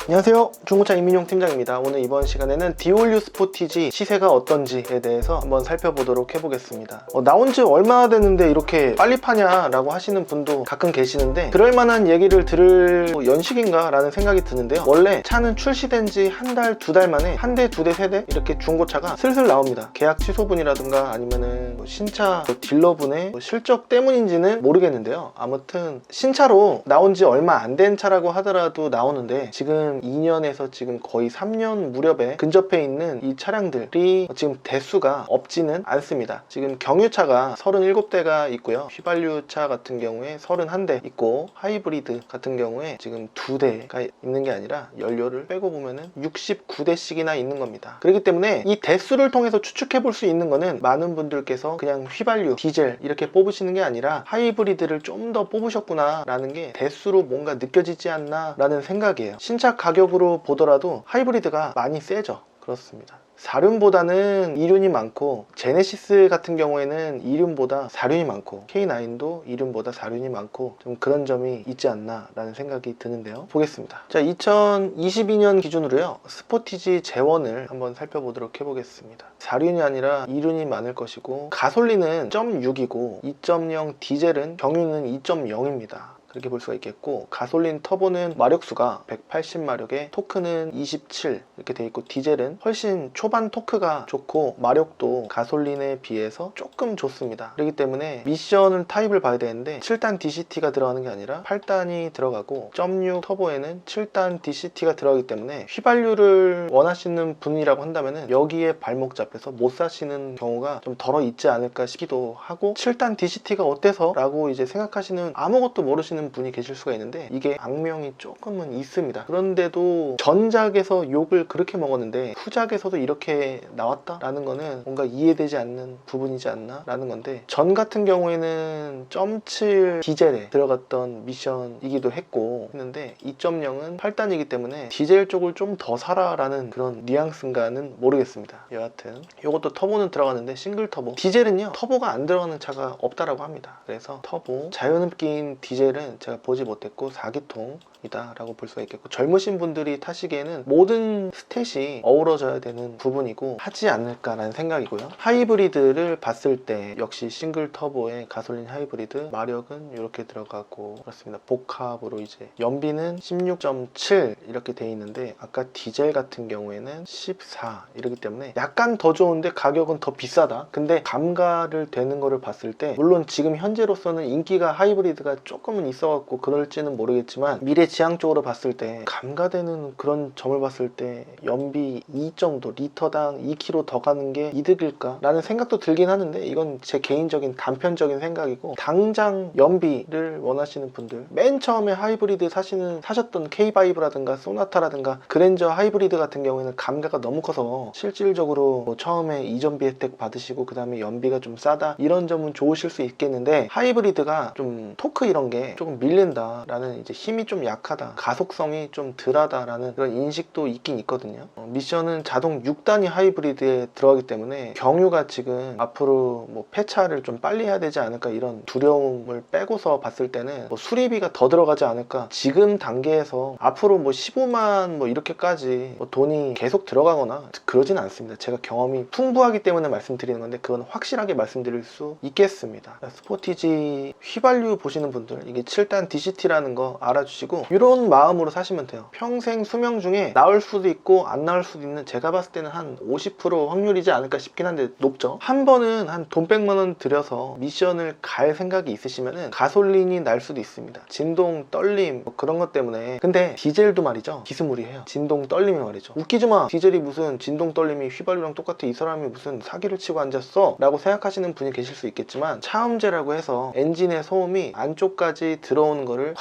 안녕하세요, 중고차 이민용 팀장입니다. 오늘 이번 시간에는 디올류 스포티지 시세가 어떤지에 대해서 한번 살펴보도록 해보겠습니다. 나온 지 얼마나 됐는데 이렇게 빨리 파냐 라고 하시는 분도 가끔 계시는데, 그럴만한 얘기를 들을 연식인가 라는 생각이 드는데요. 원래 차는 출시된 지 한 달, 두 달 만에 한 대, 두 대, 세 대 이렇게 중고차가 슬슬 나옵니다. 계약 취소분이라든가 아니면은 신차 딜러분의 실적 때문인지는 모르겠는데요. 아무튼 신차로 나온 지 얼마 안 된 차라고 하더라도 나오는데, 지금 2년에서 지금 거의 3년 무렵에 근접해 있는 이 차량들이 지금 대수가 없지는 않습니다. 지금 경유차가 37대가 있고요. 휘발유차 같은 경우에 31대 있고, 하이브리드 같은 경우에 지금 2대가 있는 게 아니라 연료를 빼고 보면은 69대씩이나 있는 겁니다. 그렇기 때문에 이 대수를 통해서 추측해 볼 수 있는 거는, 많은 분들께서 그냥 휘발유, 디젤 이렇게 뽑으시는 게 아니라 하이브리드를 좀 더 뽑으셨구나 라는 게 대수로 뭔가 느껴지지 않나 라는 생각이에요. 신차 가격으로 보더라도 하이브리드가 많이 세죠. 그렇습니다. 사륜보다는 이륜이 많고, 제네시스 같은 경우에는 이륜보다 사륜이 많고, K9도 이륜보다 사륜이 많고, 좀 그런 점이 있지 않나 라는 생각이 드는데요. 보겠습니다. 자, 2022년 기준으로요, 스포티지 제원을 한번 살펴보도록 해보겠습니다. 사륜이 아니라 이륜이 많을 것이고, 가솔린은 0.6이고 2.0, 디젤은 경유는 2.0입니다. 이렇게 볼 수가 있겠고, 가솔린 터보는 마력수가 180마력에 토크는 27 이렇게 돼 있고, 디젤은 훨씬 초반 토크가 좋고 마력도 가솔린에 비해서 조금 좋습니다. 그렇기 때문에 미션을 타입을 봐야 되는데, 7단 DCT가 들어가는 게 아니라 8단이 들어가고, 0.6 터보에는 7단 DCT가 들어가기 때문에 휘발유를 원하시는 분이라고 한다면 여기에 발목 잡혀서 못 사시는 경우가 좀 덜어 있지 않을까 싶기도 하고, 7단 DCT가 어때서? 라고 이제 생각하시는, 아무것도 모르시는 분이 계실 수가 있는데, 이게 악명이 조금은 있습니다. 그런데도 전작에서 욕을 그렇게 먹었는데 후작에서도 이렇게 나왔다? 라는 거는 뭔가 이해되지 않는 부분이지 않나? 라는 건데, 전 같은 경우에는 0.7 디젤에 들어갔던 미션이기도 했는데 2.0은 8단이기 때문에 디젤 쪽을 좀 더 사라 라는 그런 뉘앙스인가는 모르겠습니다. 여하튼 이것도 터보는 들어가는데 싱글 터보, 디젤은요 터보가 안 들어가는 차가 없다라고 합니다. 그래서 터보, 자연흡기인 디젤은 제가 보지 못했고 4기통이다 라고 볼 수가 있겠고, 젊으신 분들이 타시기에는 모든 스탯이 어우러져야 되는 부분이고 하지 않을까라는 생각이고요. 하이브리드를 봤을 때 역시 싱글 터보의 가솔린 하이브리드, 마력은 이렇게 들어가고 그렇습니다. 복합으로 이제 연비는 16.7 이렇게 돼 있는데, 아까 디젤 같은 경우에는 14 이러기 때문에 약간 더 좋은데 가격은 더 비싸다. 근데 감가를 되는 거를 봤을 때, 물론 지금 현재로서는 인기가 하이브리드가 조금은 있어갖고 그럴지는 모르겠지만, 미래 지향적으로 봤을 때 감가되는 그런 점을 봤을 때 연비 2 정도, 리터당 2km 더 가는 게 이득일까? 라는 생각도 들긴 하는데, 이건 제 개인적인 단편적인 생각이고, 당장 연비를 원하시는 분들, 맨 처음에 하이브리드 사셨던 K5라든가 소나타라든가 그랜저 하이브리드 같은 경우에는 감가가 너무 커서 실질적으로 처음에 이전비 혜택 받으시고 그 다음에 연비가 좀 싸다, 이런 점은 좋으실 수 있겠는데, 하이브리드가 좀 토크 이런 게 조금 밀린다 라는, 이제 힘이 좀 약하다, 가속성이 좀 덜하다 라는 그런 인식도 있긴 있거든요. 미션은 자동 6단위 하이브리드에 들어가기 때문에 경유가 지금 앞으로 폐차를 좀 빨리 해야 되지 않을까, 이런 두려움을 빼고서 봤을 때는 수리비가 더 들어가지 않을까. 지금 단계에서 앞으로 15만 이렇게까지 돈이 계속 들어가거나 그러진 않습니다. 제가 경험이 풍부하기 때문에 말씀드리는 건데, 그건 확실하게 말씀드릴 수 있겠습니다. 스포티지 휘발유 보시는 분들, 이게 7단 DCT라는 거 알아주시고 이런 마음으로 사시면 돼요. 평생 수명 중에 나올 수도 있고 안 나올 수도 있는, 제가 봤을 때는 한 50% 확률이지 않을까 싶긴 한데 높죠. 한 번은 한 돈 100만 원 들여서 미션을 갈 생각이 있으시면은 가솔린이 날 수도 있습니다. 진동, 떨림 그런 것 때문에. 근데 디젤도 말이죠, 비스무리해요. 진동, 떨림이 말이죠. 웃기지 마, 디젤이 무슨 진동, 떨림이 휘발유랑 똑같아, 이 사람이 무슨 사기를 치고 앉았어 라고 생각하시는 분이 계실 수 있겠지만, 차음제라고 해서 엔진의 소음이 안쪽까지 들어오는 거를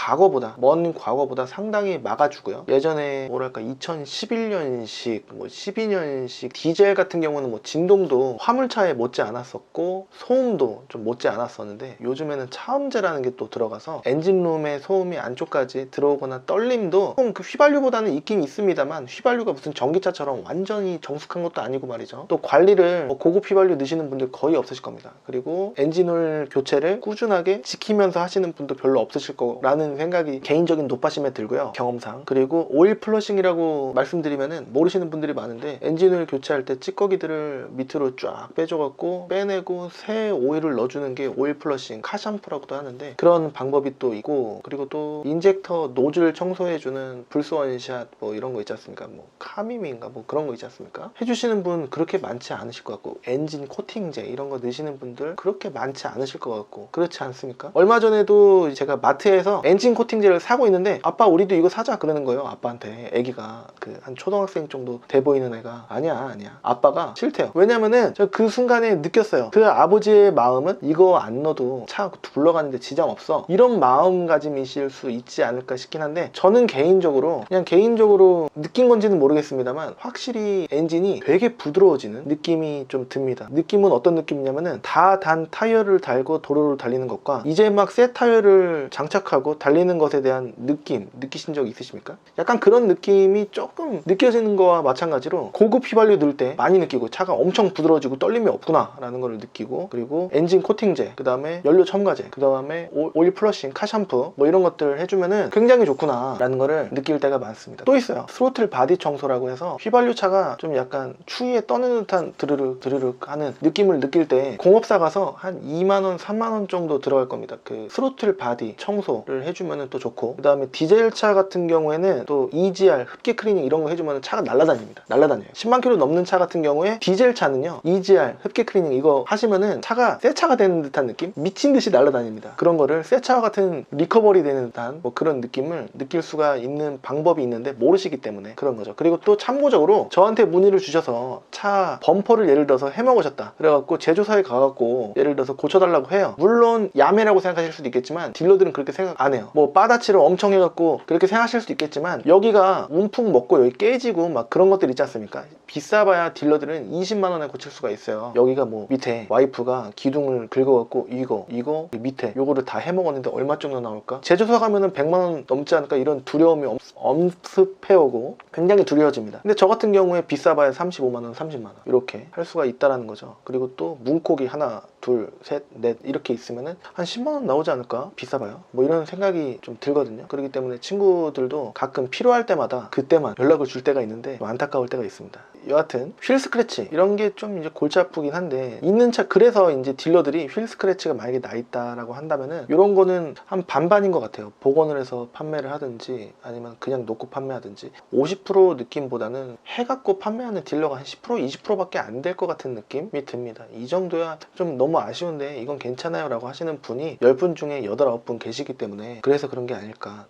먼 과거보다 상당히 막아주고요. 예전에 2011년식 12년식 디젤 같은 경우는 진동도 화물차에 못지 않았었고 소음도 좀 못지 않았었는데, 요즘에는 차음제라는 게 또 들어가서 엔진룸의 소음이 안쪽까지 들어오거나 떨림도 그 휘발유보다는 있긴 있습니다만, 휘발유가 무슨 전기차처럼 완전히 정숙한 것도 아니고 말이죠. 또 관리를 고급 휘발유 넣으시는 분들 거의 없으실 겁니다. 그리고 엔진오일 교체를 꾸준하게 지키면서 하시는 분도 별로 없으실 붙으실 거라는 생각이 개인적인 높아심에 들고요, 경험상. 그리고 오일 플러싱이라고 말씀드리면은 모르시는 분들이 많은데, 엔진오일 교체할 때 찌꺼기들을 밑으로 쫙 빼줘갖고 빼내고 새 오일을 넣어주는 게 오일 플러싱, 카샴푸라고도 하는데, 그런 방법이 또 있고, 그리고 또 인젝터 노즐 청소해주는 불소 원샷 뭐 이런 거 있지 않습니까? 뭐 카미미인가 뭐 그런 거 있지 않습니까? 해주시는 분 그렇게 많지 않으실 것 같고, 엔진 코팅제 이런 거 넣으시는 분들 그렇게 많지 않으실 것 같고, 그렇지 않습니까? 얼마 전에도 제가 마트에서 엔진 코팅제를 사고 있는데, 아빠 우리도 이거 사자 그러는 거예요. 아빠한테. 애기가 그 한 초등학생 정도 돼 보이는 애가 아니야 아빠가 싫대요. 왜냐면은 저 그 순간에 느꼈어요. 그 아버지의 마음은 이거 안 넣어도 차 굴러가는데 지장 없어, 이런 마음가짐이실 수 있지 않을까 싶긴 한데, 저는 개인적으로 느낀 건지는 모르겠습니다만 확실히 엔진이 되게 부드러워지는 느낌이 좀 듭니다. 느낌은 어떤 느낌이냐면은 다 단 타이어를 달고 도로를 달리는 것과 이제 막 새 타이어를 장착하고 달리는 것에 대한 느낌 느끼신 적 있으십니까? 약간 그런 느낌이 조금 느껴지는 거와 마찬가지로 고급 휘발유 넣을 때 많이 느끼고, 차가 엄청 부드러워지고 떨림이 없구나 라는 걸 느끼고, 그리고 엔진 코팅제, 그 다음에 연료 첨가제, 그 다음에 오일 플러싱, 카샴푸 뭐 이런 것들 해주면은 굉장히 좋구나 라는 거를 느낄 때가 많습니다. 또 있어요, 스로틀 바디 청소라고 해서 휘발유 차가 좀 약간 추위에 떠는 듯한 드르륵 하는 느낌을 느낄 때 공업사 가서 한 2만원 3만원 정도 들어갈 겁니다. 그 스로틀 바디 청소를 해주면은 또 좋고, 그 다음에 디젤차 같은 경우에는 또 EGR 흡기 클리닝 이런 거 해주면 차가 날아다녀요. 10만 킬로 넘는 차 같은 경우에 디젤 차는요, EGR 흡기 클리닝 이거 하시면은 차가 새 차가 되는 듯한 느낌? 미친 듯이 날아다닙니다. 그런 거를 새 차와 같은 리커버리 되는 듯한 뭐 그런 느낌을 느낄 수가 있는 방법이 있는데 모르시기 때문에 그런 거죠. 그리고 또 참고적으로 저한테 문의를 주셔서 차 범퍼를 예를 들어서 해먹으셨다 그래갖고 제조사에 가갖고 예를 들어서 고쳐달라고 해요. 물론 야매라고 생각하실 수도 있겠지만 딜러들은 그렇게 생각 안 해요. 뭐 빠다치를 엄청 해갖고 그렇게 생각하실 수도 있겠지만, 여기가 움푹 먹고 여기 깨지고 막 그런 것들 있지 않습니까? 비싸봐야 딜러들은 20만원에 고칠 수가 있어요. 여기가 뭐 밑에 와이프가 기둥을 긁어갖고 이거 밑에 요거를 다 해먹었는데 얼마 정도 나올까? 제조사 가면은 100만원 넘지 않을까? 이런 두려움이 엄습해오고 굉장히 두려워집니다. 근데 저 같은 경우에 비싸봐야 35만원 30만원 이렇게 할 수가 있다라는 거죠. 그리고 또 문콕이 하나 둘 셋 넷 이렇게 있으면은 한 10만원 나오지 않을까? 비싸봐요. 뭐 이런 생각이 좀 들거든요. 그렇기 때문에 친구들도 가끔 필요할 때마다 그때만 연락을 줄 때가 있는데 좀 안타까울 때가 있습니다. 여하튼 휠 스크래치 이런 게 좀 이제 골치 아프긴 한데, 있는 차, 그래서 이제 딜러들이 휠 스크래치가 만약에 나 있다라고 한다면은 이런 거는 한 반반인 것 같아요. 복원을 해서 판매를 하든지 아니면 그냥 놓고 판매하든지. 50% 느낌보다는 해갖고 판매하는 딜러가 한 10% 20%밖에 안 될 것 같은 느낌이 듭니다. 이 정도야 좀 너무 아쉬운데 이건 괜찮아요 라고 하시는 분이 10분 중에 8, 9분 계시기 때문에 그래서 그런 게 아닐까.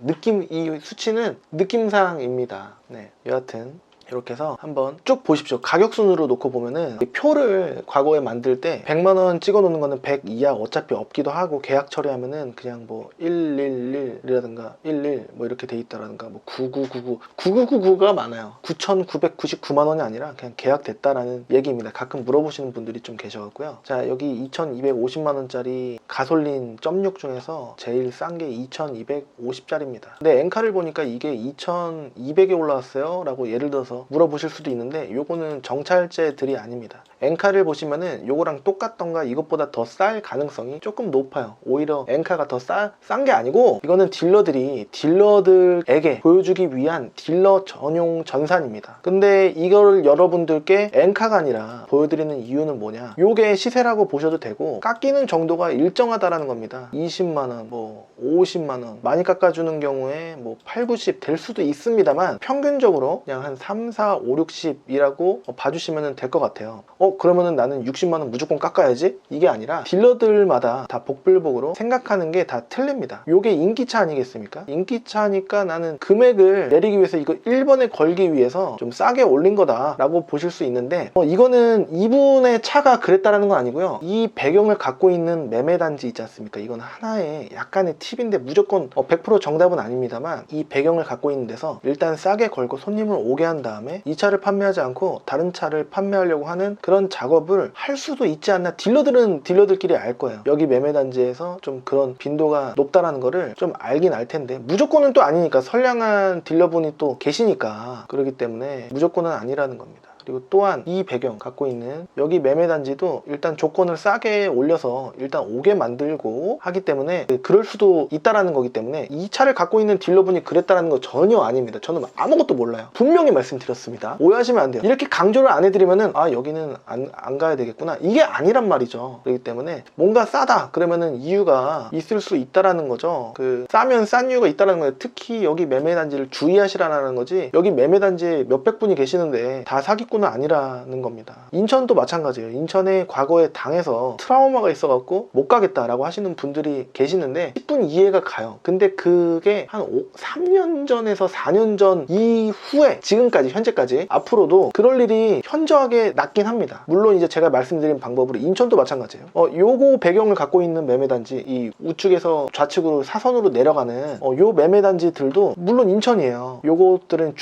이 수치는 느낌상입니다. 네, 여하튼 이렇게 해서 한번 쭉 보십시오. 가격순으로 놓고 보면은 표를 과거에 만들 때 100만원 찍어 놓는 거는 100 이하 어차피 없기도 하고, 계약 처리하면은 그냥 뭐 111이라든가 11 뭐 이렇게 돼 있다라든가 뭐 9999가 많아요. 9,999만원이 아니라 그냥 계약됐다라는 얘기입니다. 가끔 물어보시는 분들이 좀 계셔갖고요. 자, 여기 2,250만원짜리 가솔린 0.6 중에서 제일 싼 게 2,250짜리입니다. 근데 엔카를 보니까 이게 2,200에 올라왔어요 라고 예를 들어서 물어보실 수도 있는데, 요거는 정찰제들이 아닙니다. 엔카를 보시면은 요거랑 똑같던가 이것보다 더 쌀 가능성이 조금 높아요. 오히려 엔카가 더 싼 게 아니고, 이거는 딜러들에게 보여주기 위한 딜러 전용 전산입니다. 근데 이거를 여러분들께 엔카가 아니라 보여드리는 이유는 뭐냐, 요게 시세라고 보셔도 되고 깎이는 정도가 일정하다라는 겁니다. 20만원 뭐 50만원 많이 깎아주는 경우에 뭐 8, 90 될 수도 있습니다만, 평균적으로 그냥 한 3, 4, 5, 60이라고 봐주시면 될 것 같아요. 그러면은 나는 60만원 무조건 깎아야지? 이게 아니라 딜러들마다 다 복불복으로 생각하는 게 다 틀립니다. 요게 인기차 아니겠습니까? 인기차니까 나는 금액을 내리기 위해서 이거 1번에 걸기 위해서 좀 싸게 올린 거다 라고 보실 수 있는데, 이거는 이분의 차가 그랬다라는 건 아니고요. 이 배경을 갖고 있는 매매단지 있지 않습니까? 이건 하나의 약간의 팁인데 무조건 100% 정답은 아닙니다만, 이 배경을 갖고 있는 데서 일단 싸게 걸고 손님을 오게 한 다음에 이 차를 판매하지 않고 다른 차를 판매하려고 하는 그런 작업을 할 수도 있지 않나. 딜러들은 딜러들끼리 알 거예요. 여기 매매단지에서 좀 그런 빈도가 높다라는 거를 좀 알긴 알 텐데, 무조건은 또 아니니까. 선량한 딜러분이 또 계시니까 그렇기 때문에 무조건은 아니라는 겁니다. 그리고 또한 이 배경 갖고 있는 여기 매매단지도 일단 조건을 싸게 올려서 일단 오게 만들고 하기 때문에 그럴 수도 있다라는 거기 때문에 이 차를 갖고 있는 딜러분이 그랬다라는 거 전혀 아닙니다. 저는 아무것도 몰라요. 분명히 말씀드렸습니다. 오해하시면 안 돼요. 이렇게 강조를 안 해드리면은 아 여기는 안 가야 되겠구나 이게 아니란 말이죠. 그렇기 때문에 뭔가 싸다 그러면은 이유가 있을 수 있다라는 거죠. 그 싸면 싼 이유가 있다라는 거예요. 특히 여기 매매단지를 주의하시라는 거지 여기 매매단지에 몇백 분이 계시는데 다 사기꾼은 아니라는 겁니다. 인천도 마찬가지예요. 인천에 과거에 당해서 트라우마가 있어갖고 못 가겠다라고 하시는 분들이 계시는데 10분 이해가 가요. 근데 그게 한 3년 전에서 4년 전 이후에 지금까지 현재까지 앞으로도 그럴 일이 현저하게 낮긴 합니다. 물론 이제 제가 말씀드린 방법으로 인천도 마찬가지예요. 요거 배경을 갖고 있는 매매단지 이 우측에서 좌측으로 사선으로 내려가는 요 매매단지들도 물론 인천이에요. 요것들은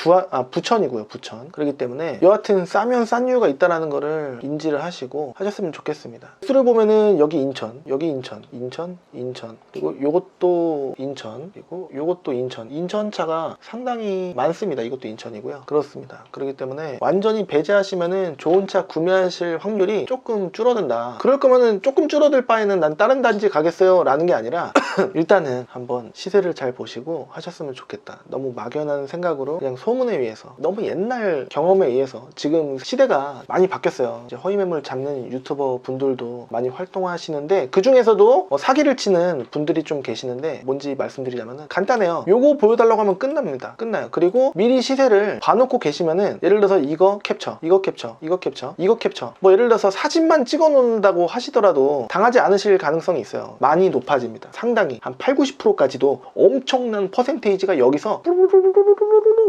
부천이고요. 부천. 그렇기 때문에 여하튼 싸면 싼 이유가 있다라는 거를 인지를 하시고 하셨으면 좋겠습니다. 수를 보면은 여기 인천 그리고 요것도 인천 그리고 요것도 인천차가 상당히 많습니다. 이것도 인천이고요. 그렇습니다. 그렇기 때문에 완전히 배제하시면은 좋은 차 구매하실 확률이 조금 줄어든다. 그럴 거면은 조금 줄어들 바에는 난 다른 단지 가겠어요 라는 게 아니라 일단은 한번 시세를 잘 보시고 하셨으면 좋겠다. 너무 막연한 생각으로 그냥 소문에 의해서 너무 옛날 경험에 의해서 지금 시대가 많이 바뀌었어요. 이제 허위매물 잡는 유튜버 분들도 많이 활동하시는데 그 중에서도 사기를 치는 분들이 좀 계시는데 뭔지 말씀드리자면은 간단해요. 요거 보여달라고 하면 끝나요. 그리고 미리 시세를 봐놓고 계시면은 예를 들어서 이거 캡처 뭐 예를 들어서 사진만 찍어 놓는다고 하시더라도 당하지 않으실 가능성이 있어요. 많이 높아집니다. 상당히 한 80~90%까지도 엄청난 퍼센테이지가 여기서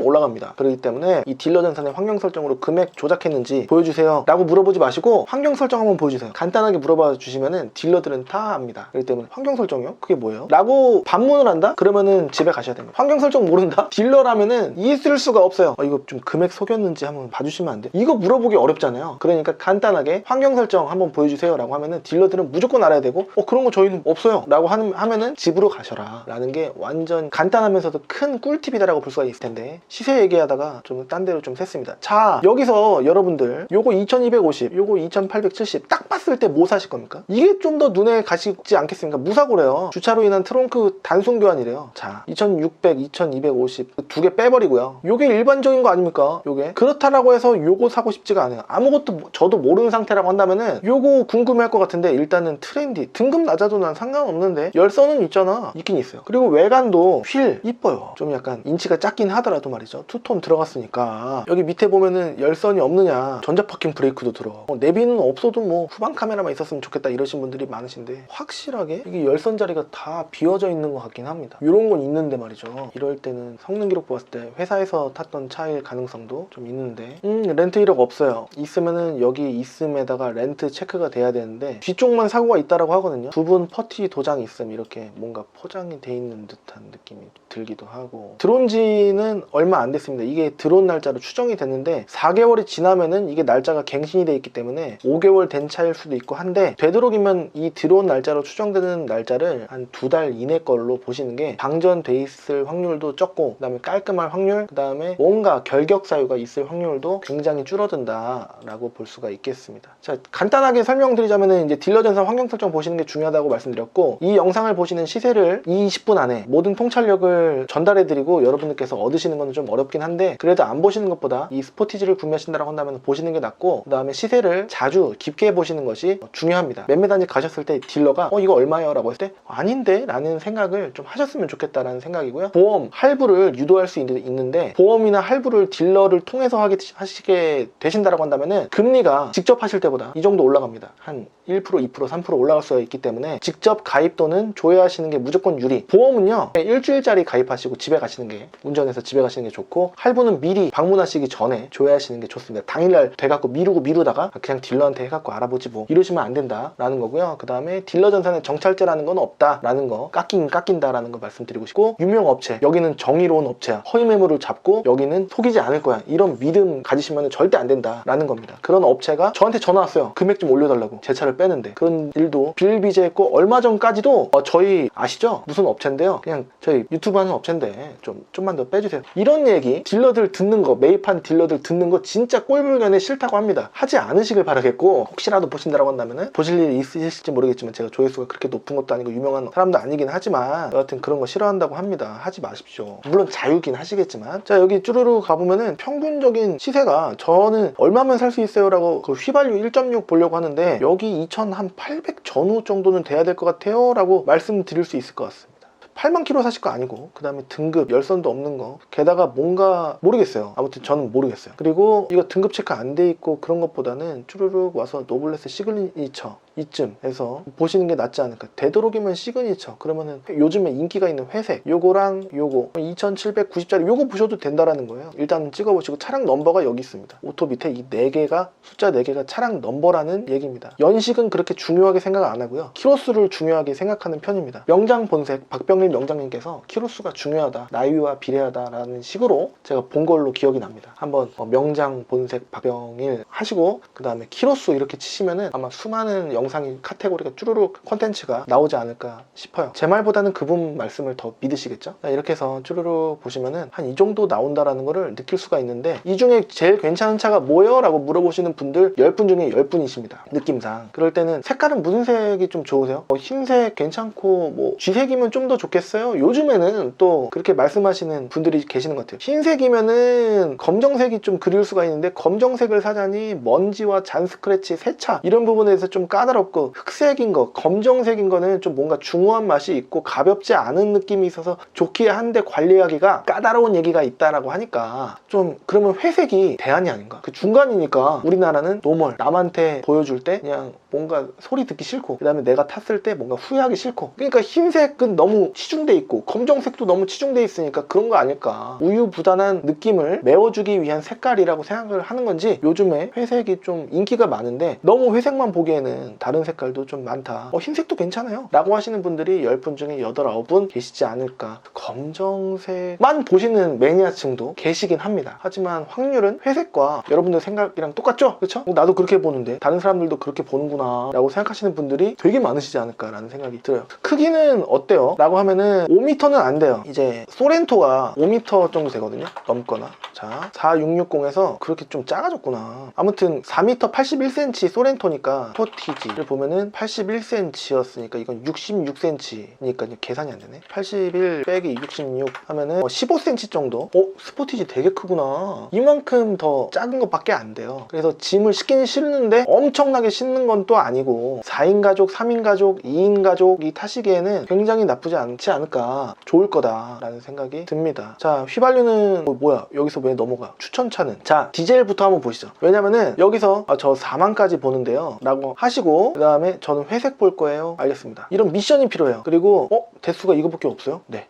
올라갑니다. 그렇기 때문에 이 딜러 전산의 환경 설정으로 금액 조작했는지 보여주세요 라고 물어보지 마시고 환경 설정 한번 보여주세요. 간단하게 물어봐 주시면은 딜러들은 다 압니다. 그렇기 때문에 환경 설정이요? 그게 뭐예요? 라고 반문을 한다? 그러면은 집에 가셔야 됩니다. 환경 설정 모른다? 딜러라면은 있을 수가 없어요. 이거 좀 금액 속였는지 한번 봐주시면 안 돼요? 이거 물어보기 어렵잖아요. 그러니까 간단하게 환경 설정 한번 보여주세요 라고 하면은 딜러들은 무조건 알아야 되고 그런 거 저희는 없어요 라고 하면은 집으로 가셔라 라는 게 완전 간단하면서도 큰 꿀팁이다라고 볼 수가 있을 텐데 시세 얘기하다가 좀 딴 데로 좀 샜습니다. 자 여기서 여러분들 요거 2250 요거 2870 딱 봤을 때 뭐 사실 겁니까? 이게 좀 더 눈에 가시지 않겠습니까? 무사고래요. 주차로 인한 트렁크 단순 교환이래요. 자 2600 2250 두 개 빼버리고요. 요게 일반적인 거 아닙니까? 요게 그렇다라고 해서 요거 사고 싶지가 않아요. 아무것도 저도 모르는 상태라고 한다면은 요거 궁금해할 것 같은데 일단은 트렌디 등급 낮아도 난 상관없는데 열선은 있잖아. 있긴 있어요. 그리고 외관도 휠 이뻐요. 좀 약간 인치가 작긴 하더라도 말이죠. 투톤 들어갔으니까 여기 밑에 보면은 열선이 없느냐 전자 파킹 브레이크도 들어. 내비는 없어도 뭐 후방 카메라만 있었으면 좋겠다 이러신 분들이 많으신데 확실하게 이게 열선 자리가 다 비워져 있는 것 같긴 합니다. 이런 건 있는데 말이죠. 이럴 때는 성능 기록 봤을 때 회사에서 탔던 차일 가능성도 좀 있는데 렌트 이력 없어요. 있으면은 여기 있음에다가 렌트 체크가 돼야 되는데 뒤쪽만 사고가 있다라고 하거든요. 부분 퍼티 도장 있음 이렇게 뭔가 포장이 돼 있는 듯한 느낌이 들기도 하고 들어온 지는 얼마 안 됐습니다. 이게 들어온 날짜로 추정이 됐는데 4개월이 지나면은 이게 날짜가 갱신이 돼 있기 때문에 5개월 된 차일 수도 있고 한데 되도록이면 이 들어온 날짜로 추정되는 날짜를 한 2달 이내 걸로 보시는 게 방전돼 있을 확률도 적고 그 다음에 깔끔할 확률 그 다음에 뭔가 결격 사유가 있을 확률도 굉장히 줄어든다라고 볼 수가 있겠습니다. 자 간단하게 설명드리자면은 이제 딜러 전산 환경 설정 보시는 게 중요하다고 말씀드렸고 이 영상을 보시는 시세를 20분 안에 모든 통찰력을 전달해드리고 여러분들께서 얻으시는 건 좀 어렵긴 한데 그래도 안 보시는 것보다 이 스포티지를 구매하신다고 한다면 보시는 게 낫고 그 다음에 시세를 자주 깊게 보시는 것이 중요합니다. 매매단지 가셨을 때 딜러가 이거 얼마예요? 라고 했을 때 아닌데? 라는 생각을 좀 하셨으면 좋겠다라는 생각이고요. 보험, 할부를 유도할 수 있는데 보험이나 할부를 딜러를 통해서 하시게 되신다라고 한다면은 금리가 직접 하실 때보다 이 정도 올라갑니다. 한 1%, 2%, 3% 올라갈 수가 있기 때문에 직접 가입 또는 조회하시는 게 무조건 유리. 보험은요 일주일짜리 가입하시고 집에 가시는 게 운전해서 집에 가시는 게 좋고 할부는 미리 방문하시기 전에 조회하시는 게 좋습니다. 당일날 돼갖고 미루다가 그냥 딜러한테 해갖고 알아보지 뭐 이러시면 안 된다라는 거고요. 그 다음에 딜러 전산에 정찰제라는 건 없다라는 거 깎인다라는 거 말씀드리고 싶고 유명 업체 여기는 정의로운 업체야 허위 매물을 잡고 여기는 속이지 않을 거야 이런 믿음 가지시면 절대 안 된다라는 겁니다. 그런 업체가 저한테 전화 왔어요. 금액 좀 올려달라고 제 차를 빼는데 그런 일도 비일비재했고 얼마 전까지도 저희 아시죠? 무슨 업체인데요. 그냥 저희 유튜브 하는 업체인데 좀만 더 빼주세요. 이런 이런 얘기 딜러들 듣는 거, 매입한 딜러들 듣는 거 진짜 꼴불견에 싫다고 합니다. 하지 않으시길 바라겠고, 혹시라도 보신다라고 한다면은 보실 일이 있으실지 모르겠지만 제가 조회수가 그렇게 높은 것도 아니고 유명한 사람도 아니긴 하지만 여하튼 그런 거 싫어한다고 합니다. 하지 마십시오. 물론 자유긴 하시겠지만. 자, 여기 쭈루루 가보면은 평균적인 시세가 저는 얼마면 살 수 있어요? 라고 그 휘발유 1.6 보려고 하는데 여기 2,800 전후 정도는 돼야 될 것 같아요 라고 말씀드릴 수 있을 것 같습니다. 8만 킬로 사실 거 아니고, 그 다음에 등급 열선도 없는 거, 게다가 뭔가 모르겠어요. 아무튼 저는 모르겠어요. 그리고 이거 등급 체크 안 돼 있고 그런 것보다는 쭈루룩 와서 노블레스 시그니처 이쯤 해서 보시는 게 낫지 않을까. 되도록이면 시그니처, 그러면은 요즘에 인기가 있는 회색 요거랑 요거 2790짜리 요거 보셔도 된다라는 거예요. 일단 찍어보시고 차량 넘버가 여기 있습니다. 오토 밑에 이 4개가 숫자 4개가 차량 넘버라는 얘기입니다. 연식은 그렇게 중요하게 생각 안 하고요, 키로수를 중요하게 생각하는 편입니다. 명장 본색 박병일 명장님께서 키로수가 중요하다, 나이와 비례하다라는 식으로 제가 본 걸로 기억이 납니다. 한번 명장 본색 박병일 하시고 그 다음에 키로수 이렇게 치시면은 아마 수많은 영상이 카테고리가 쭈루룩 콘텐츠가 나오지 않을까 싶어요. 제 말보다는 그분 말씀을 더 믿으시겠죠? 이렇게 해서 쭈루룩 보시면은 한 이 정도 나온다라는 거를 느낄 수가 있는데, 이 중에 제일 괜찮은 차가 뭐예요? 라고 물어보시는 분들 10분 중에 10분이십니다. 느낌상. 그럴 때는 색깔은 무슨 색이 좀 좋으세요? 흰색 괜찮고 뭐 쥐색이면 좀 더 좋겠어요? 요즘에는 또 그렇게 말씀하시는 분들이 계시는 것 같아요. 흰색이면은 검정색이 좀 그리울 수가 있는데 검정색을 사자니 먼지와 잔 스크래치, 세차 이런 부분에서 좀 까다롭고, 흑색인 거, 검정색인 거는 좀 뭔가 중후한 맛이 있고 가볍지 않은 느낌이 있어서 좋기에 한데 관리하기가 까다로운 얘기가 있다라고 하니까 좀 그러면 회색이 대안이 아닌가. 그 중간이니까 우리나라는 노멀, 남한테 보여줄 때 그냥 뭔가 소리 듣기 싫고 그 다음에 내가 탔을 때 뭔가 후회하기 싫고, 그러니까 흰색은 너무 치중돼 있고 검정색도 너무 치중돼 있으니까 그런 거 아닐까. 우유부단한 느낌을 메워주기 위한 색깔이라고 생각을 하는 건지, 요즘에 회색이 좀 인기가 많은데 너무 회색만 보기에는 다른 색깔도 좀 많다, 흰색도 괜찮아요 라고 하시는 분들이 10분 중에 8, 9분 계시지 않을까. 검정색만 보시는 매니아층도 계시긴 합니다. 하지만 확률은 회색과 여러분들 생각이랑 똑같죠? 그렇죠? 나도 그렇게 보는데 다른 사람들도 그렇게 보는구나 라고 생각하시는 분들이 되게 많으시지 않을까 라는 생각이 들어요. 크기는 어때요? 라고 하면은 5m는 안 돼요. 이제 소렌토가 5m 정도 되거든요, 넘거나. 자, 4660에서 그렇게 좀 작아졌구나. 아무튼 4m 81cm 소렌토니까 스포티지를 보면은 81cm였으니까 이건 66cm니까 계산이 안 되네. 81 빼기 66 하면은 15cm 정도? 스포티지 되게 크구나. 이만큼 더 작은 것밖에 안 돼요. 그래서 짐을 싣긴 싣는데 엄청나게 싣는 건 또 아니고 4인 가족, 3인 가족, 2인 가족이 타시기에는 굉장히 나쁘지 않지 않을까, 좋을 거다라는 생각이 듭니다. 자, 휘발유는 뭐야 여기서 왜 넘어가? 추천차는, 자, 디젤부터 한번 보시죠. 왜냐면은 여기서 저 4만까지 보는데요 라고 하시고 그 다음에 저는 회색 볼 거예요. 알겠습니다. 이런 미션이 필요해요. 그리고 대수가 이거밖에 없어요? 네.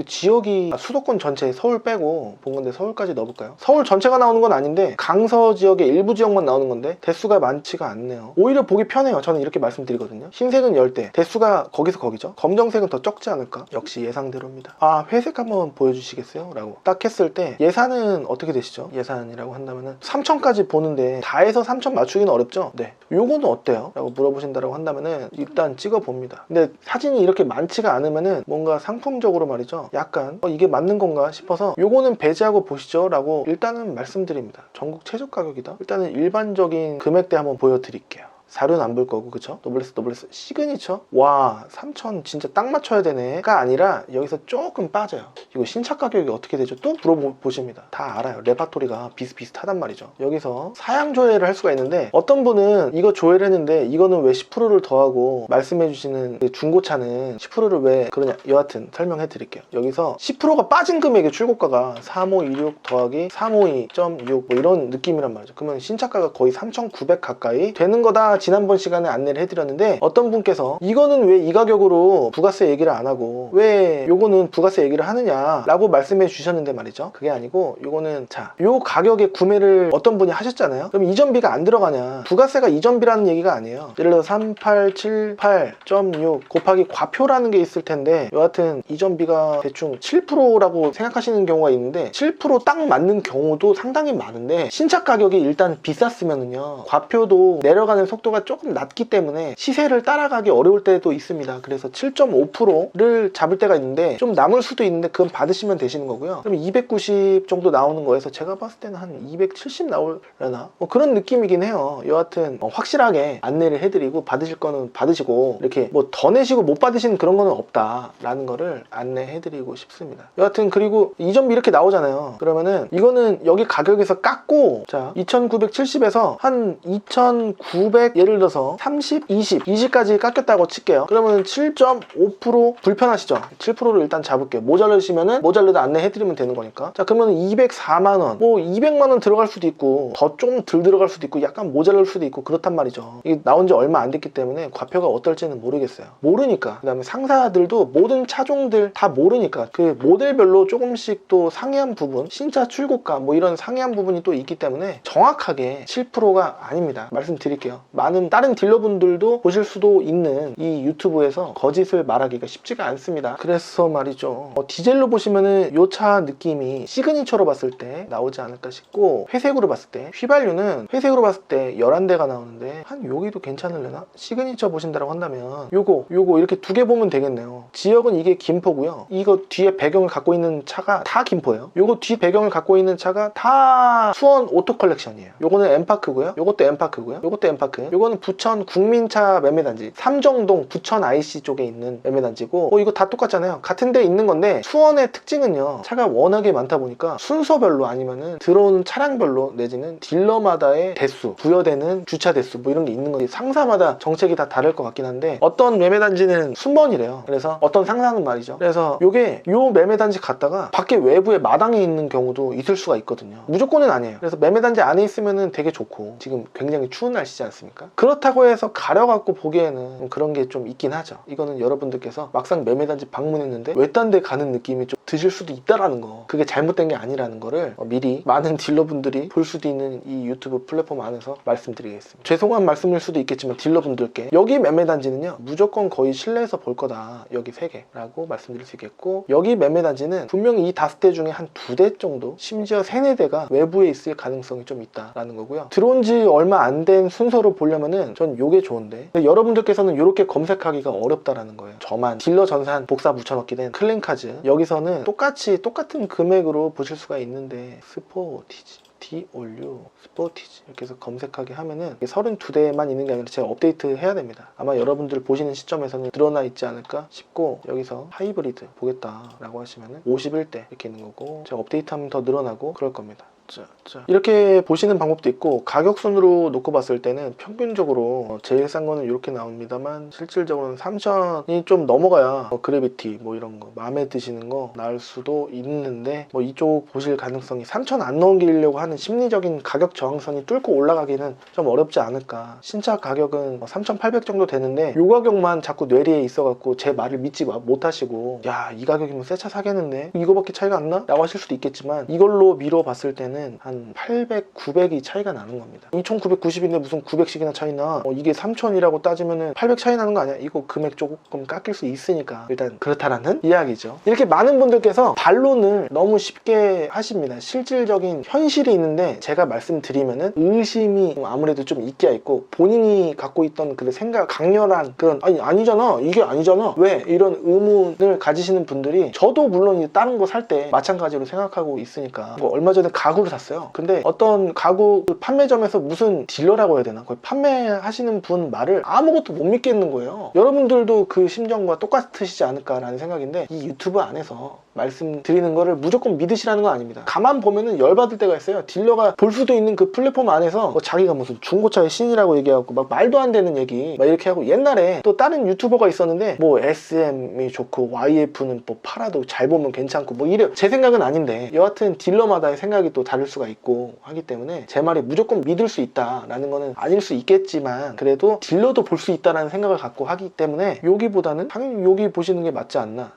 지역이 수도권 전체 서울 빼고 본 건데 서울까지 넣어볼까요? 서울 전체가 나오는 건 아닌데 강서 지역의 일부 지역만 나오는 건데 대수가 많지가 않네요. 오히려 보기 편해요. 저는 이렇게 말씀드리거든요. 흰색은 10대, 대수가 거기서 거기죠. 검정색은 더 적지 않을까? 역시 예상대로입니다. 회색 한번 보여주시겠어요? 라고 딱 했을 때 예산은 어떻게 되시죠? 예산이라고 한다면은 3천까지 보는데 다 해서 3천 맞추기는 어렵죠? 네. 요거는 어때요? 라고 물어보신다고 한다면은 일단 찍어봅니다. 근데 사진이 이렇게 많지가 않으면은 뭔가 상품적으로 말이죠, 약간 이게 맞는 건가 싶어서 요거는 배제하고 보시죠 라고 일단은 말씀드립니다. 전국 최저 가격이다. 일단은 일반적인 금액대 한번 보여드릴게요. 사료는 안 볼 거고, 그쵸? 노블레스 시그니처? 와, 3,000 진짜 딱 맞춰야 되네가 아니라 여기서 조금 빠져요. 이거 신차 가격이 어떻게 되죠? 또 물어보십니다. 다 알아요. 레파토리가 비슷비슷하단 말이죠. 여기서 사양 조회를 할 수가 있는데 어떤 분은 이거 조회를 했는데 이거는 왜 10%를 더하고 말씀해 주시는 중고차는 10%를 왜 그러냐, 여하튼 설명해 드릴게요. 여기서 10%가 빠진 금액의 출고가가 3526 더하기 352.6 뭐 이런 느낌이란 말이죠. 그러면 신차가가 거의 3,900 가까이 되는 거다 지난번 시간에 안내를 해드렸는데, 어떤 분께서 이거는 왜 이 가격으로 부가세 얘기를 안 하고 왜 요거는 부가세 얘기를 하느냐 라고 말씀해 주셨는데 말이죠. 그게 아니고 요거는 자, 요 가격에 구매를 어떤 분이 하셨잖아요. 그럼 이전비가 안 들어가냐, 부가세가 이전비라는 얘기가 아니에요. 예를 들어 3878.6 곱하기 과표라는 게 있을 텐데 여하튼 이전비가 대충 7%라고 생각하시는 경우가 있는데 7% 딱 맞는 경우도 상당히 많은데, 신차 가격이 일단 비쌌으면은요 과표도 내려가는 속도 가격도가 조금 낮기 때문에 시세를 따라가기 어려울 때도 있습니다. 그래서 7.5%를 잡을 때가 있는데 좀 남을 수도 있는데 그건 받으시면 되시는 거고요. 그럼 290 정도 나오는 거에서 제가 봤을 때는 한 270 나오려나? 뭐 그런 느낌이긴 해요. 여하튼 확실하게 안내를 해드리고 받으실 거는 받으시고 이렇게 뭐 더 내시고 못 받으시는 그런 거는 없다라는 거를 안내해드리고 싶습니다. 여하튼 그리고 이점비 이렇게 나오잖아요. 그러면은 이거는 여기 가격에서 깎고 자 2970에서 한 2900 예를 들어서 30, 20까지 깎였다고 칠게요. 그러면 7.5% 불편하시죠? 7%를 일단 잡을게요. 모자르시면은 모자르다 안내해드리면 되는 거니까. 자 그러면 204만원 뭐 200만원 들어갈 수도 있고 더 좀 덜 들어갈 수도 있고 약간 모자랄 수도 있고 그렇단 말이죠. 이게 나온 지 얼마 안 됐기 때문에 과표가 어떨지는 모르겠어요. 모르니까. 그 다음에 상사들도 모든 차종들 다 모르니까 그 모델별로 조금씩 또 상이한 부분 신차 출고가 뭐 이런 상이한 부분이 또 있기 때문에 정확하게 7%가 아닙니다. 말씀드릴게요. 많은 다른 딜러분들도 보실 수도 있는 이 유튜브에서 거짓을 말하기가 쉽지가 않습니다. 그래서 말이죠. 디젤로 보시면은 요 차 느낌이 시그니처로 봤을 때 나오지 않을까 싶고 회색으로 봤을 때 휘발유는 회색으로 봤을 때 11대가 나오는데 한 여기도 괜찮으려나? 시그니처 보신다고 한다면 요거 이렇게 두 개 보면 되겠네요. 지역은 이게 김포고요. 이거 뒤에 배경을 갖고 있는 차가 다 김포예요. 요거 뒤 배경을 갖고 있는 차가 다 수원 오토 컬렉션이에요. 요거는 엠파크고요. 요것도 엠파크고요. 요것도 엠파크. 요거는 부천 국민차 매매단지 삼정동 부천 IC 쪽에 있는 매매단지고 이거 다 똑같잖아요. 같은 데 있는 건데 수원의 특징은요. 차가 워낙에 많다 보니까 순서별로 아니면은 들어오는 차량별로 내지는 딜러마다의 대수 부여되는 주차 대수 뭐 이런 게 있는 건데 상사마다 정책이 다 다를 것 같긴 한데 어떤 매매단지는 순번이래요. 그래서 어떤 상사는 말이죠. 그래서 요게 요 매매단지 갔다가 밖에 외부에 마당에 있는 경우도 있을 수가 있거든요. 무조건은 아니에요. 그래서 매매단지 안에 있으면은 되게 좋고 지금 굉장히 추운 날씨지 않습니까? 그렇다고 해서 가려갖고 보기에는 그런 게 좀 있긴 하죠. 이거는 여러분들께서 막상 매매단지 방문했는데 외딴 데 가는 느낌이 좀 드실 수도 있다라는 거 그게 잘못된 게 아니라는 거를 미리 많은 딜러분들이 볼 수도 있는 이 유튜브 플랫폼 안에서 말씀드리겠습니다. 죄송한 말씀일 수도 있겠지만 딜러분들께 여기 매매단지는요 무조건 거의 실내에서 볼 거다. 여기 3개라고 말씀드릴 수 있겠고 여기 매매단지는 분명히 이 5대 중에 한 2대 정도 심지어 3, 4대가 외부에 있을 가능성이 좀 있다라는 거고요. 들어온 지 얼마 안 된 순서로 보려면은 전 요게 좋은데 여러분들께서는 이렇게 검색하기가 어렵다라는 거예요. 저만 딜러 전산 복사 붙여넣기 된 클린카즈 여기서는 똑같은 금액으로 보실 수가 있는데 스포티지 디올류 스포티지 이렇게 해서 검색하게 하면은 32대만 있는 게 아니라 제가 업데이트 해야 됩니다. 아마 여러분들 보시는 시점에서는 늘어나 있지 않을까 싶고 여기서 하이브리드 보겠다라고 하시면은 51대 이렇게 있는 거고 제가 업데이트하면 더 늘어나고 그럴 겁니다. 자. 이렇게 보시는 방법도 있고 가격 순으로 놓고 봤을 때는 평균적으로 제일 싼 거는 이렇게 나옵니다만 실질적으로는 3,000이 좀 넘어가야 그래비티 뭐 이런 거 마음에 드시는 거 나올 수도 있는데 뭐 이쪽 보실 가능성이 3,000 안 넘기려고 하는 심리적인 가격 저항선이 뚫고 올라가기는 좀 어렵지 않을까. 신차 가격은 3,800 정도 되는데 이 가격만 자꾸 뇌리에 있어갖고 제 말을 믿지 못하시고 야 이 가격이면 새 차 사겠는데 이거밖에 차이가 안 나? 라고 하실 수도 있겠지만 이걸로 미뤄봤을 때는 한 800, 900이 차이가 나는 겁니다. 2,990인데 무슨 900씩이나 차이나 이게 3,000이라고 따지면은 800 차이 나는 거 아니야? 이거 금액 조금 깎일 수 있으니까 일단 그렇다라는 이야기죠. 이렇게 많은 분들께서 반론을 너무 쉽게 하십니다. 실질적인 현실이 있는데 제가 말씀드리면은 의심이 아무래도 좀 있게 있고 본인이 갖고 있던 그 생각 강렬한 그런 아니잖아 이게 아니잖아 왜? 이런 의문을 가지시는 분들이 저도 물론 다른 거 살 때 마찬가지로 생각하고 있으니까 얼마 전에 가구를 샀어요. 근데 어떤 가구 판매점에서 무슨 딜러라고 해야 되나 거의 판매하시는 분 말을 아무것도 못 믿겠는 거예요. 여러분들도 그 심정과 똑같으시지 않을까라는 생각인데 이 유튜브 안에서 말씀드리는 거를 무조건 믿으시라는 건 아닙니다. 가만 보면은 열받을 때가 있어요. 딜러가 볼 수도 있는 그 플랫폼 안에서 자기가 무슨 중고차의 신이라고 얘기하고 막 말도 안 되는 얘기 막 이렇게 하고 옛날에 또 다른 유튜버가 있었는데 뭐 SM이 좋고 YF는 뭐 팔아도 잘 보면 괜찮고 뭐 이래 제 생각은 아닌데 여하튼 딜러마다의 생각이 또 다를 수가 있고 하기 때문에 제 말이 무조건 믿을 수 있다라는 거는 아닐 수 있겠지만 그래도 딜러도 볼 수 있다라는 생각을 갖고 하기 때문에 여기보다는 당연히 여기 보시는 게 맞지 않나.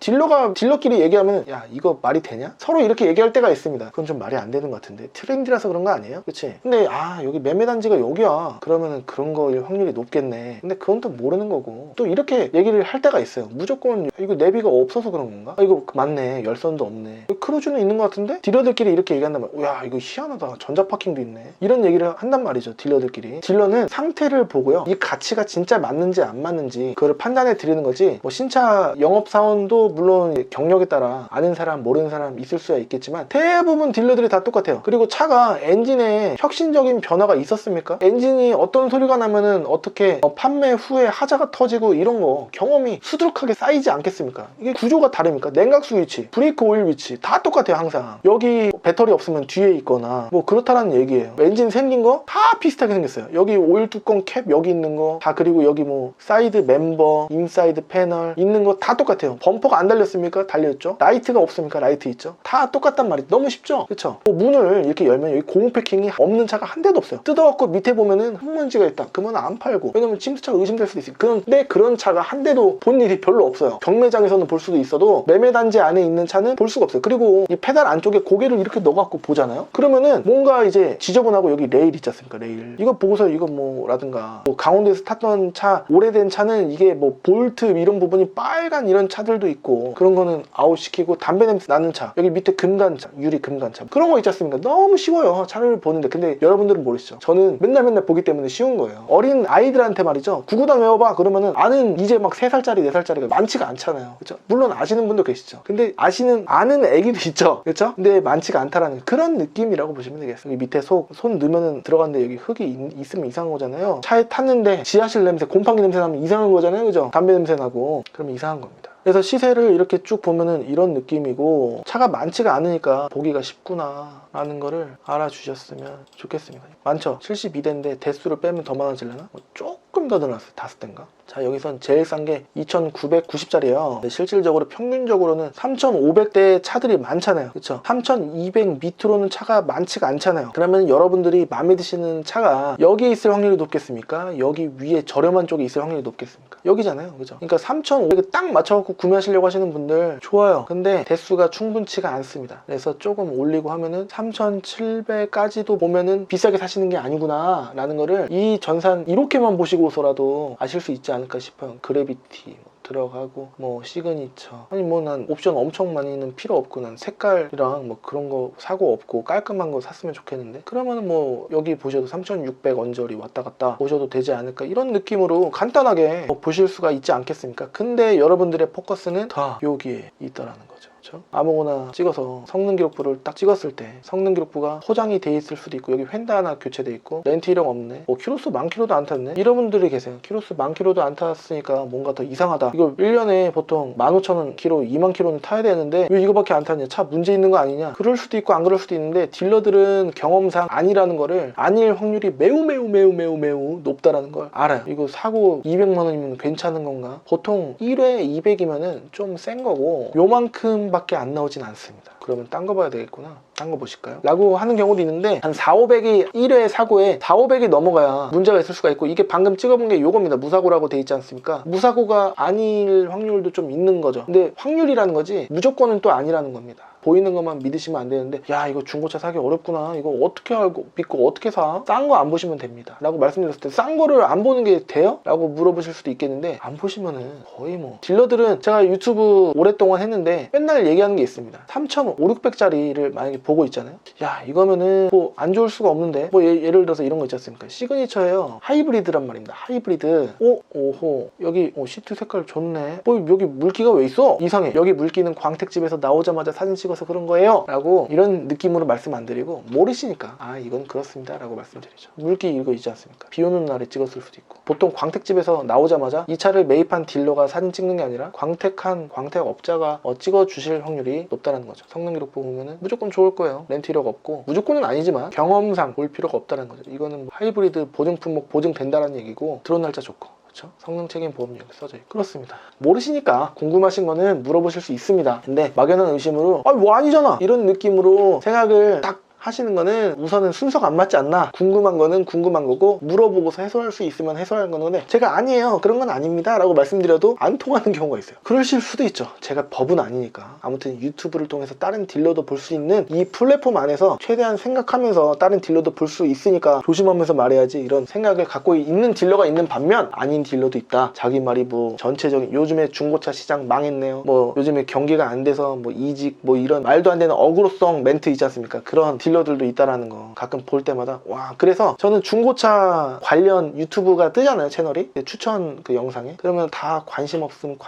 딜러끼리 얘기하면 야 이거 말이 되냐? 서로 이렇게 얘기할 때가 있습니다. 그건 좀 말이 안 되는 것 같은데 트렌디라서 그런 거 아니에요? 그치? 근데 여기 매매단지가 여기야 그러면은 그런 거일 확률이 높겠네. 근데 그건 또 모르는 거고 또 이렇게 얘기를 할 때가 있어요. 무조건 이거 내비가 없어서 그런 건가? 이거 맞네 열선도 없네. 크루즈는 있는 것 같은데 딜러들끼리 이렇게 얘기한단 말이야. 야 이거 희한하다 전자파킹도 있네. 이런 얘기를 한단 말이죠. 딜러들끼리. 딜러는 상태를 보고요 이 가치가 진짜 맞는지 안 맞는지 그걸 판단해 드리는 거지. 뭐 신차 영업사원도 물론 경력에 따라 아는 사람 모르는 사람 있을 수야 있겠지만 대부분 딜러들이 다 똑같아요. 그리고 차가 엔진에 혁신적인 변화가 있었습니까? 엔진이 어떤 소리가 나면은 어떻게 판매 후에 하자가 터지고 이런 거 경험이 수두룩하게 쌓이지 않겠습니까? 이게 구조가 다릅니까? 냉각 스위치, 브레이크 오일 위치 다 똑같아요. 항상 여기 배터리 없으면 뒤에 있거나 뭐 그렇다라는 얘기예요. 엔진 생긴 거 다 비슷하게 생겼어요. 여기 오일 뚜껑 캡 여기 있는 거 다 그리고 여기 뭐 사이드 멤버, 인사이드 패널 있는 거 다 똑같아요. 범퍼가 안 달렸습니까? 달렸죠. 라이트가 없습니까? 라이트 있죠. 다 똑같단 말이에요. 너무 쉽죠? 그쵸? 뭐 문을 이렇게 열면 여기 고무 패킹이 없는 차가 한 대도 없어요. 뜯어갖고 밑에 보면은 흙먼지가 있다. 그러면 안 팔고 왜냐면 침수차가 의심될 수도 있어요. 근데 그런 차가 한 대도 본 일이 별로 없어요. 경매장에서는 볼 수도 있어도 매매단지 안에 있는 차는 볼 수가 없어요. 그리고 이 페달 안쪽에 고개를 이렇게 넣어갖고 보잖아요. 그러면은 뭔가 이제 지저분하고 여기 레일 있지 않습니까? 레일 이거 보고서 이거 뭐라든가 뭐 강원도에서 탔던 차 오래된 차는 이게 뭐 볼트 이런 부분이 빨간 이런 차들도 있고 그런 거는 아웃시키고 담배 냄새 나는 차 여기 밑에 금간차 유리 금간차 그런 거 있지 않습니까? 너무 쉬워요. 차를 보는데. 근데 여러분들은 모르시죠? 저는 맨날 보기 때문에 쉬운 거예요. 어린 아이들한테 말이죠. 구구단 외워봐 그러면은 아는 이제 막 3살짜리 4살짜리가 많지가 않잖아요. 그렇죠? 물론 아시는 분도 계시죠. 근데 아는 애기도 있죠. 그렇죠? 근데 많지가 않다라는 그런 느낌이라고 보시면 되겠어요. 여기 밑에 손 넣으면은 들어갔는데 여기 흙이 있으면 이상한 거잖아요. 차에 탔는데 지하실 냄새 곰팡이 냄새 나면 이상한 거잖아요. 그죠? 담배 냄새 나고 그러면 이상한 겁니다. 그래서 시세를 이렇게 쭉 보면은 이런 느낌이고 차가 많지가 않으니까 보기가 쉽구나 라는 거를 알아주셨으면 좋겠습니다. 많죠? 72대인데 대수를 빼면 더 많아지려나? 조금 더 늘어났어요. 5대인가? 자 여기선 제일 싼 게 2,990짜리예요. 실질적으로 평균적으로는 3,500대 차들이 많잖아요. 그쵸? 3,200 밑으로는 차가 많지가 않잖아요. 그러면 여러분들이 마음에 드시는 차가 여기에 있을 확률이 높겠습니까? 여기 위에 저렴한 쪽에 있을 확률이 높겠습니까? 여기잖아요. 그죠? 그러니까 3,500에 딱 맞춰갖고 구매하시려고 하시는 분들 좋아요. 근데 대수가 충분치가 않습니다. 그래서 조금 올리고 하면은 3,700까지도 보면은 비싸게 사시는 게 아니구나 라는 거를 이 전산 이렇게만 보시고서라도 아실 수 있지 않을까 싶어요. 그래비티 들어가고 뭐 시그니처 아니 뭐 난 옵션 엄청 많이는 필요 없고 난 색깔이랑 뭐 그런 거 사고 없고 깔끔한 거 샀으면 좋겠는데 그러면은 뭐 여기 보셔도 3,600 언저리 왔다 갔다 보셔도 되지 않을까 이런 느낌으로 간단하게 보실 수가 있지 않겠습니까? 근데 여러분들의 포커스는 다 여기에 있다라는 거죠. 그렇죠? 아무거나 찍어서 성능 기록부를 딱 찍었을 때 성능 기록부가 포장이 돼 있을 수도 있고 여기 휀다 하나 교체돼 있고 렌트 이력 없네 뭐 키로수 10,000km도 안 탔네 이런 분들이 계세요. 키로수 10,000km도 안 탔으니까 뭔가 더 이상하다. 이거 1년에 보통 15,000원 키로 20,000km는 타야 되는데 왜 이거밖에 안 탔냐 차 문제 있는 거 아니냐 그럴 수도 있고 안 그럴 수도 있는데 딜러들은 경험상 아니라는 거를 아닐 확률이 매우 높다라는 걸 알아요. 이거 사고 200만 원이면 괜찮은 건가? 보통 1회 200이면은 좀 센 거고 요만큼 밖에 안 나오진 않습니다. 그러면 딴 거 봐야 되겠구나. 딴 거 보실까요? 라고 하는 경우도 있는데 한 4,500이 1회 사고에 4,500이 넘어가야 문제가 있을 수가 있고 이게 방금 찍어본 게 요겁니다. 무사고라고 돼 있지 않습니까? 무사고가 아닐 확률도 좀 있는 거죠. 근데 확률이라는 거지 무조건은 또 아니라는 겁니다. 보이는 것만 믿으시면 안 되는데 야 이거 중고차 사기 어렵구나 이거 어떻게 알고 믿고 어떻게 사? 싼 거 안 보시면 됩니다 라고 말씀드렸을 때 싼 거를 안 보는 게 돼요? 라고 물어보실 수도 있겠는데 안 보시면은 거의 뭐 딜러들은 제가 유튜브 오랫동안 했는데 맨날 얘기하는 게 있습니다. 3,500~600짜리를 만약에 보고 있잖아요. 야 이거면은 뭐 안 좋을 수가 없는데 뭐 예를 들어서 이런 거 있지 않습니까? 시그니처예요. 하이브리드란 말입니다. 하이브리드 오호 여기 시트 색깔 좋네 뭐 여기 물기가 왜 있어? 이상해. 여기 물기는 광택집에서 나오자마자 사진 찍어서 그런 거예요 라고 이런 느낌으로 말씀 안 드리고 모르시니까 아 이건 그렇습니다 라고 말씀드리죠. 물기 이거 있지 않습니까? 비 오는 날에 찍었을 수도 있고 보통 광택집에서 나오자마자 이 차를 매입한 딜러가 사진 찍는 게 아니라 광택한 광택업자가 찍어 주실 확률이 높다는 거죠. 성능 기록 보면은 무조건 좋을 거예요. 렌트 이력 없고 무조건은 아니지만 경험상 볼 필요가 없다는 거죠. 이거는 뭐 하이브리드 보증 품목 보증된다는 얘기고 들어온 날짜 좋고 그렇죠? 성능 책임 보험료 써져 있고 그렇습니다. 모르시니까 궁금하신 거는 물어보실 수 있습니다. 근데 막연한 의심으로 뭐 아니잖아 이런 느낌으로 생각을 딱 하시는 거는 우선은 순서가 안 맞지 않나, 궁금한 거는 궁금한 거고 물어보고서 해소할 수 있으면 해소하는 건데, 제가 아니에요, 그런 건 아닙니다 라고 말씀드려도 안 통하는 경우가 있어요. 그러실 수도 있죠. 제가 법은 아니니까. 아무튼 유튜브를 통해서 다른 딜러도 볼 수 있는 이 플랫폼 안에서 최대한 생각하면서 다른 딜러도 볼 수 있으니까 조심하면서 말해야지, 이런 생각을 갖고 있는 딜러가 있는 반면 아닌 딜러도 있다. 자기 말이 뭐 전체적인, 요즘에 중고차 시장 망했네요, 뭐 요즘에 경기가 안 돼서 뭐 이직, 뭐 이런 말도 안 되는 어그로성 멘트 있지 않습니까? 그런 딜러들도 있다라는 거 가끔 볼 때마다 와. 그래서 저는 중고차 관련 유튜브가 뜨잖아요, 채널이. 추천 그 영상에. 그러면 다 관심 없음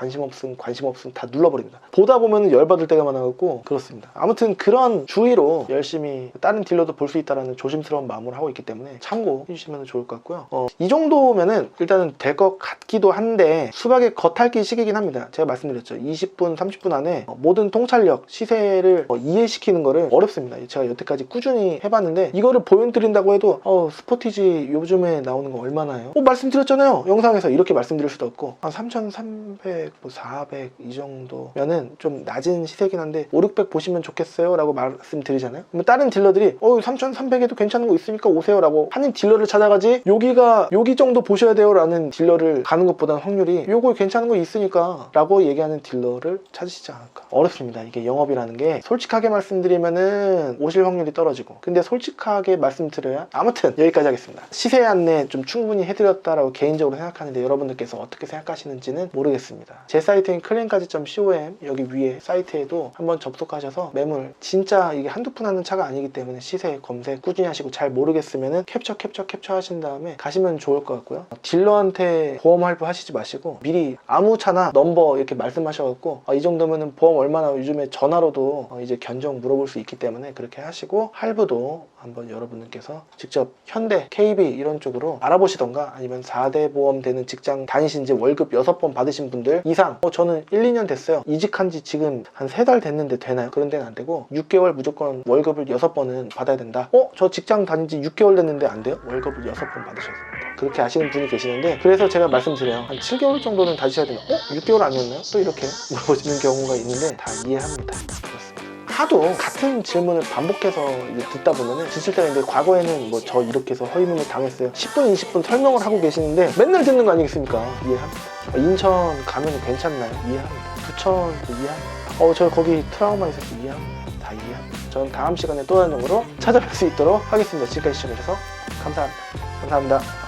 다 눌러버립니다. 보다 보면 열받을 때가 많아갖고 그렇습니다. 아무튼 그런 주의로 열심히 다른 딜러도 볼 수 있다는 조심스러운 마음으로 하고 있기 때문에 참고해 주시면 좋을 것 같고요. 이 정도면은 일단은 될 것 같기도 한데 수박의 겉핥기 시기긴 합니다. 제가 말씀드렸죠. 20분 30분 안에 모든 통찰력 시세를 이해시키는 거를 어렵습니다. 제가 여태까지 꾸준히 해봤는데 이거를 보여드린다고 해도 스포티지 요즘에 나오는 거 얼마나요? 말씀드렸잖아요, 영상에서. 이렇게 말씀드릴 수도 없고 한 3,300, 400 이 정도면은 좀 낮은 시세긴 한데 5, 600 보시면 좋겠어요 라고 말씀드리잖아요. 그러면 다른 딜러들이 3,300에도 괜찮은 거 있으니까 오세요 라고 하는 딜러를 찾아가지, 여기 정도 보셔야 돼요 라는 딜러를 가는 것보다는 확률이 요거 괜찮은 거 있으니까 라고 얘기하는 딜러를 찾으시지 않을까. 어렵습니다. 이게 영업이라는 게 솔직하게 말씀드리면은 오실 확률이 떨어지고, 근데 솔직하게 말씀드려야. 아무튼 여기까지 하겠습니다. 시세 안내 좀 충분히 해드렸다라고 개인적으로 생각하는데 여러분들께서 어떻게 생각하시는지는 모르겠습니다. 제 사이트인 클랜까지.com 여기 위에 사이트에도 한번 접속하셔서 매물, 진짜 이게 한두 푼 하는 차가 아니기 때문에 시세 검색 꾸준히 하시고, 잘 모르겠으면은 캡처 하신 다음에 가시면 좋을 것 같고요. 딜러한테 보험 할부 하시지 마시고 미리 아무 차나 넘버 이렇게 말씀하셔갖고 이 정도면은 보험 얼마나, 요즘에 전화로도 이제 견적 물어볼 수 있기 때문에 그렇게 하시고, 할부도 한번 여러분들께서 직접 현대, KB 이런 쪽으로 알아보시던가, 아니면 4대 보험 되는 직장 다니신 지 월급 6번 받으신 분들 이상, 저는 1, 2년 됐어요, 이직한 지 지금 한 3달 됐는데 되나요? 그런 데는 안 되고 6개월 무조건 월급을 6번은 받아야 된다. 저 직장 다닌 지 6개월 됐는데 안 돼요? 월급을 6번 받으셨습니다. 그렇게 하시는 분이 계시는데, 그래서 제가 말씀드려요. 한 7개월 정도는 다니셔야 되나? 6개월 아니었나요? 또 이렇게 물어보시는 경우가 있는데 다 이해합니다. 그렇습니다. 하도 같은 질문을 반복해서 듣다 보면은 지칠 때가 있는데, 과거에는 뭐 저 이렇게 해서 허위문을 당했어요 10분 20분 설명을 하고 계시는데 맨날 듣는 거 아니겠습니까? 이해합니다. 인천 가면 괜찮나요? 이해합니다. 부천도 이해합니다. 저 거기 트라우마 있어서 이해합니다. 다 이해합니다. 저는 다음 시간에 또 다른 정보로 찾아뵐 수 있도록 하겠습니다. 지금까지 시청해주셔서 감사합니다.